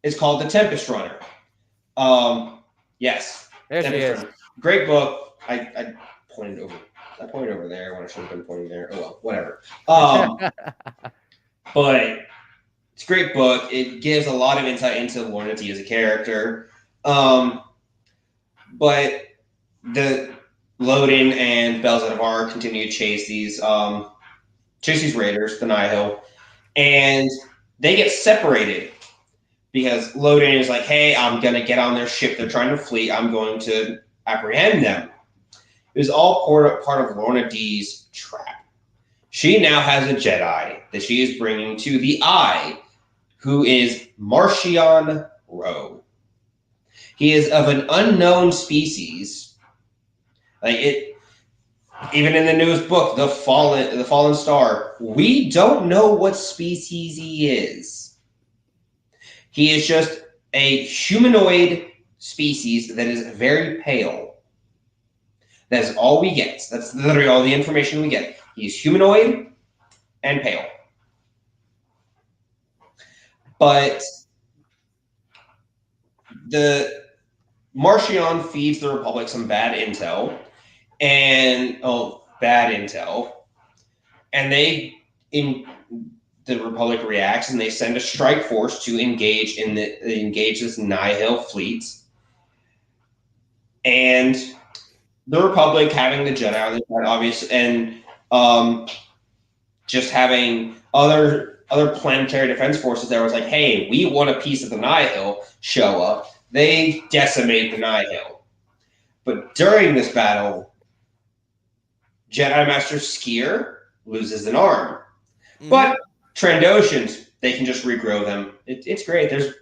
It's called The Tempest Runner. Yes. There she is. Runner. Great book. I pointed over there when I should have been pointing there. Oh well, whatever. But it's a great book. It gives a lot of insight into Lorna D as a character. But the Loden and Bel Zetafar continue to chase these raiders, the Nihil, and they get separated because Loden is like, hey, I'm going to get on their ship. They're trying to flee. I'm going to apprehend them. It was all part of Lorna D's trap. She now has a Jedi that she is bringing to the Eye, who is Marchion Ro. He is of an unknown species. Even in the newest book, The Fallen Star, we don't know what species he is. He is just a humanoid species that is very pale. That is all we get. That's literally all the information we get. He's humanoid and pale. But the Marchion feeds the Republic some bad intel, and the Republic reacts, and they send a strike force to engage this Nihil fleet, and the Republic having the Jedi on their side, obviously, and just having other planetary defense forces that was like, hey, we want a piece of the Nihil show up. They decimate the Nihil. But during this battle, Jedi Master Skier loses an arm. Mm-hmm. But Trandoshans, they can just regrow them. It's great. But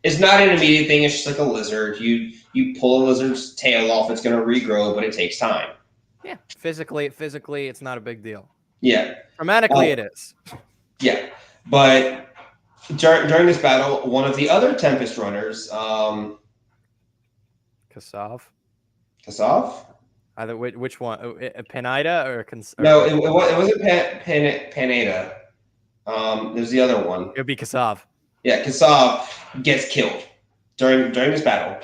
it's not an immediate thing. It's just like a lizard. You pull a lizard's tail off, it's going to regrow, but it takes time. Yeah, physically, it's not a big deal. Yeah. Dramatically, it is. Yeah. But during this battle, one of the other Tempest runners, Kassav. Kassav? Either which one? Penida or No, it wasn't Paneda. There's the other one. It would be Kassav. Yeah, Kassav gets killed during this battle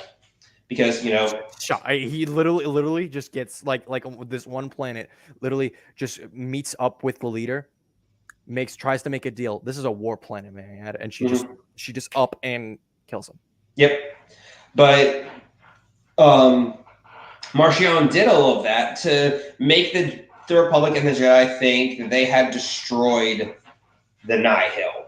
because he literally just gets like this one planet literally just meets up with the leader, tries to make a deal. This is a war planet, man, and she just up and kills him. Yep, but Marchion did all of that to make the Republic and the Jedi think that they had destroyed the Nihil.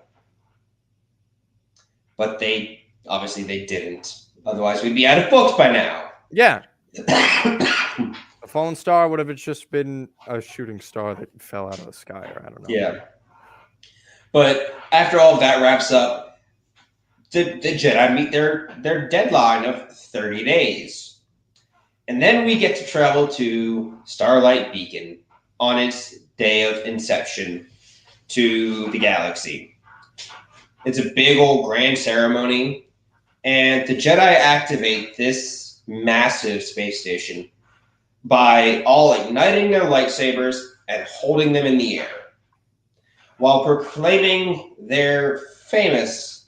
But they didn't. Otherwise, we'd be out of books by now. Yeah. A fallen star would have just been a shooting star that fell out of the sky, or I don't know. Yeah. But after all of that wraps up, the Jedi meet their deadline of 30 days. And then we get to travel to Starlight Beacon on its day of inception to the galaxy. It's a big old grand ceremony, and the Jedi activate this massive space station by all igniting their lightsabers and holding them in the air, while proclaiming their famous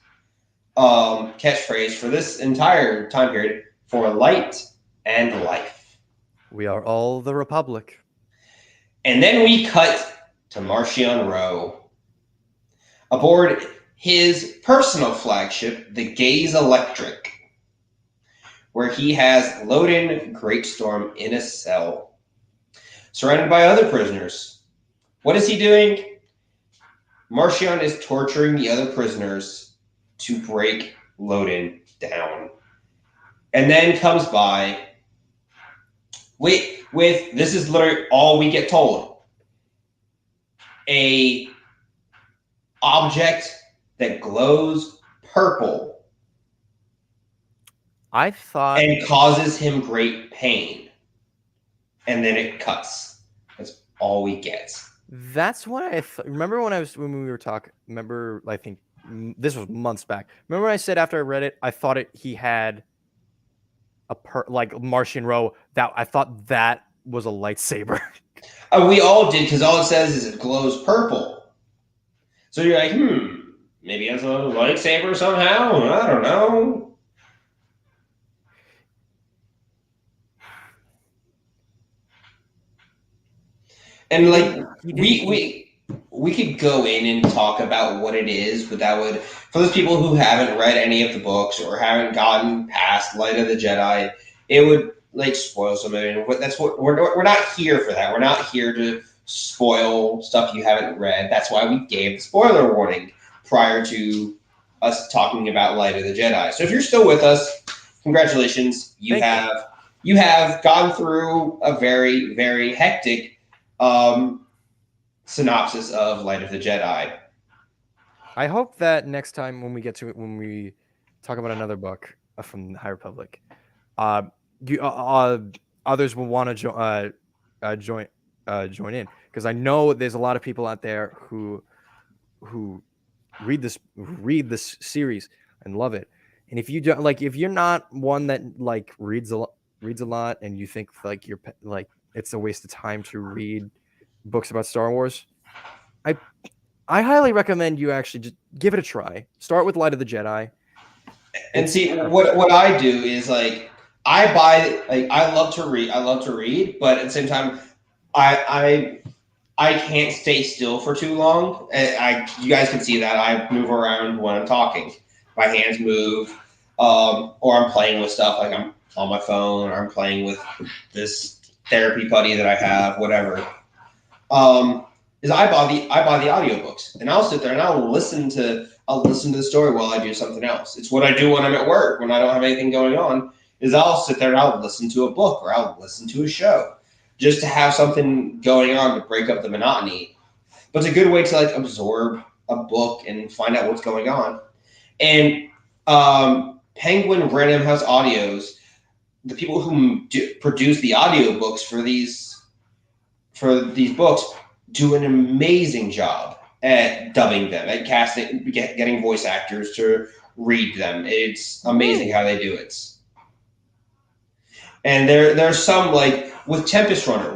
catchphrase for this entire time period, for light and life. We are all the Republic. And then we cut to Marchion Ro aboard his personal flagship, the Gaze Electric, where he has Loden Greatstorm in a cell, surrounded by other prisoners. What is he doing? Marchion is torturing the other prisoners to break Loden down. And then comes by with this is literally all we get told. A object that glows purple. I thought and causes him great pain. And then it cuts. That's all we get. That's what I remember when we were talking. Remember, I think this was months back. Remember when I said after I read it, I thought he had like Marchion Ro, that I thought that was a lightsaber. We all did, because all it says is it glows purple. So you're like, maybe it's a lightsaber somehow. I don't know. And like we could go in and talk about what it is, but that would, for those people who haven't read any of the books or haven't gotten past Light of the Jedi, it would like spoil something. But that's what we're not here for that. We're not here to spoil stuff you haven't read. That's why we gave the spoiler warning prior to us talking about Light of the Jedi. So if you're still with us, congratulations. You have gone through a very, very hectic synopsis of Light of the Jedi. I hope that next time when we get to it, when we talk about another book from the High Republic, others will want to join in, because I know there's a lot of people out there who read this series and love it. And if you don't, like, if you're not one that like reads a lot and you think like you're like it's a waste of time to read books about Star Wars, I highly recommend you actually just give it a try. Start with Light of the Jedi. And see, what I do is like I love to read, but at the same time, I can't stay still for too long. You guys can see that I move around when I'm talking. My hands move, or I'm playing with stuff, like I'm on my phone, or I'm playing with this therapy buddy that I have, whatever. Is I buy the audiobooks, and I'll sit there and I'll listen to the story while I do something else. It's what I do when I'm at work, when I don't have anything going on, is I'll sit there and I'll listen to a book or I'll listen to a show just to have something going on to break up the monotony. But it's a good way to like absorb a book and find out what's going on. And Penguin Random House Audios, the people who produce the audiobooks for these books, do an amazing job at dubbing them, at casting, getting voice actors to read them. It's amazing how they do it. And there's some, like with Tempest Runner,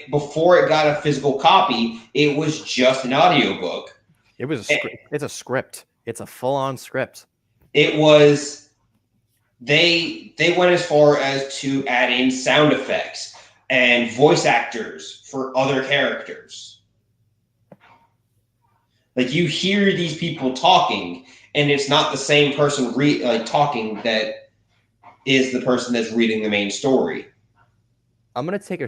before it got a physical copy, it was just an audiobook. It was it's a script. It's a full-on script. It was they went as far as to add in sound effects and voice actors for other characters. Like, you hear these people talking, and it's not the same person talking that is the person that's reading the main story. I'm gonna take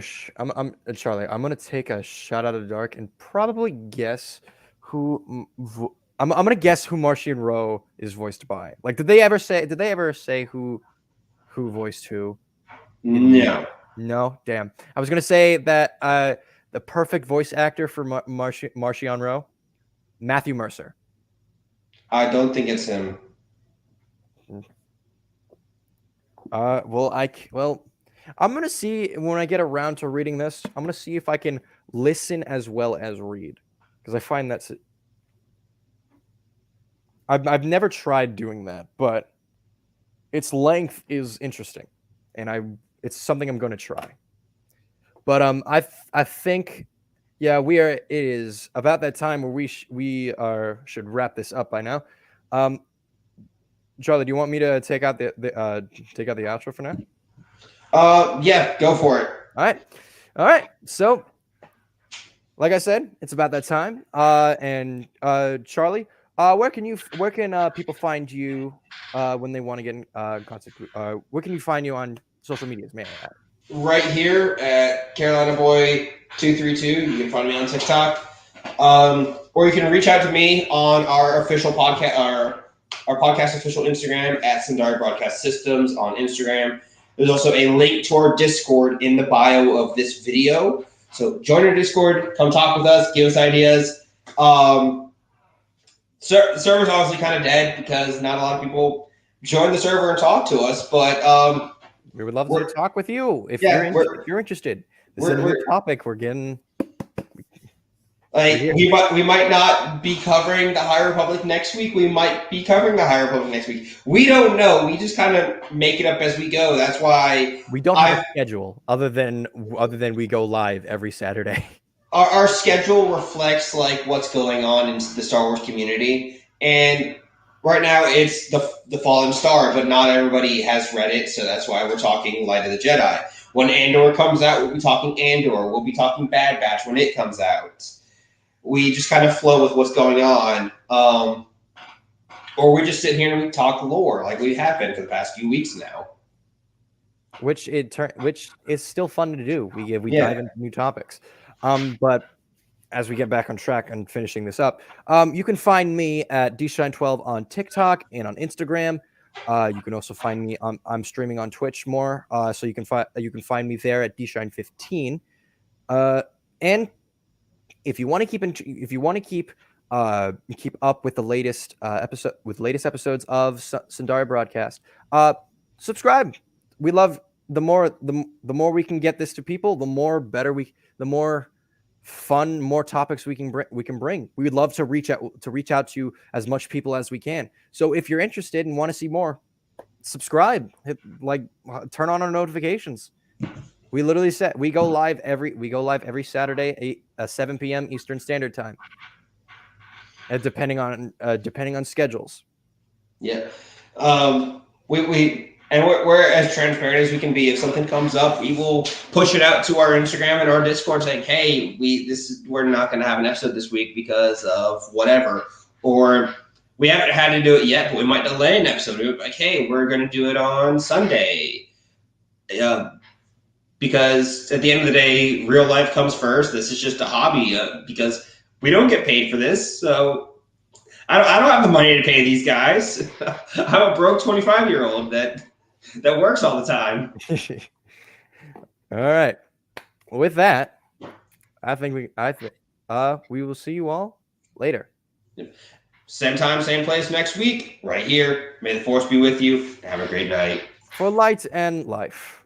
Charlie. I'm gonna take a shot out of the dark and probably guess who. I'm gonna guess who Martian Rowe is voiced by. Like, did they ever say who voiced who? No. No, damn. I was gonna say that the perfect voice actor for Martian Rowe, Matthew Mercer. I don't think it's him. Well, I'm gonna see when I get around to reading this. I'm gonna see if I can listen as well as read, because I find that's. I've never tried doing that, but its length is interesting, and it's something I'm going to try. But I think, yeah, it is about that time where we should wrap this up by now. Charlie, do you want me to take out the outro for now? Yeah, go for it. All right. So, like I said, it's about that time. And Charlie, where can people find you when they want to get in contact? Where can you find you on social medias, man? Right here at Carolina Boy 232. You can find me on TikTok, or you can reach out to me on our official podcast, our podcast official Instagram at Sundari Broadcast Systems on Instagram. There's also a link to our Discord in the bio of this video. So join our Discord, come talk with us, give us ideas. The server's obviously kind of dead because not a lot of people join the server and talk to us, but we would love to talk with you if you're interested. This is a new topic we're getting. Like, we might not be covering the High Republic next week. We might be covering the High Republic next week. We don't know. We just kind of make it up as we go. That's why we don't have a schedule other than we go live every Saturday. Our schedule reflects like what's going on in the Star Wars community, and right now it's the Fallen Star, but not everybody has read it, so that's why we're talking Light of the Jedi. When Andor comes out, we'll be talking Andor. We'll be talking Bad Batch when it comes out. We just kind of flow with what's going on, or we just sit here and we talk lore like we have been for the past few weeks now. Which is still fun to do. We dive into new topics. But as we get back on track and finishing this up, you can find me at dshine12 on TikTok and on Instagram. You can also find me I'm streaming on Twitch more, so you can find me there at dshine15. And if you want to keep up with the latest episodes of Sundari Broadcast, subscribe. We love the more we can get this to people, the more fun, more topics we can bring. We would love to reach out to as much people as we can. So if you're interested and want to see more, subscribe. Turn on our notifications. We literally said we go live every Saturday at 7 p.m. Eastern Standard Time, depending on schedules. Yeah, we're as transparent as we can be. If something comes up, we will push it out to our Instagram and our Discord saying, "Hey, we're not going to have an episode this week because of whatever," or we haven't had to do it yet, but we might delay an episode. We're like, "Hey, we're going to do it on Sunday." Because at the end of the day, real life comes first. This is just a hobby because we don't get paid for this. So I don't have the money to pay these guys. I'm a broke 25-year-old that works all the time. All right. Well, with that, I think we will see you all later. Same time, same place next week, right here. May the Force be with you. Have a great night. For light and life.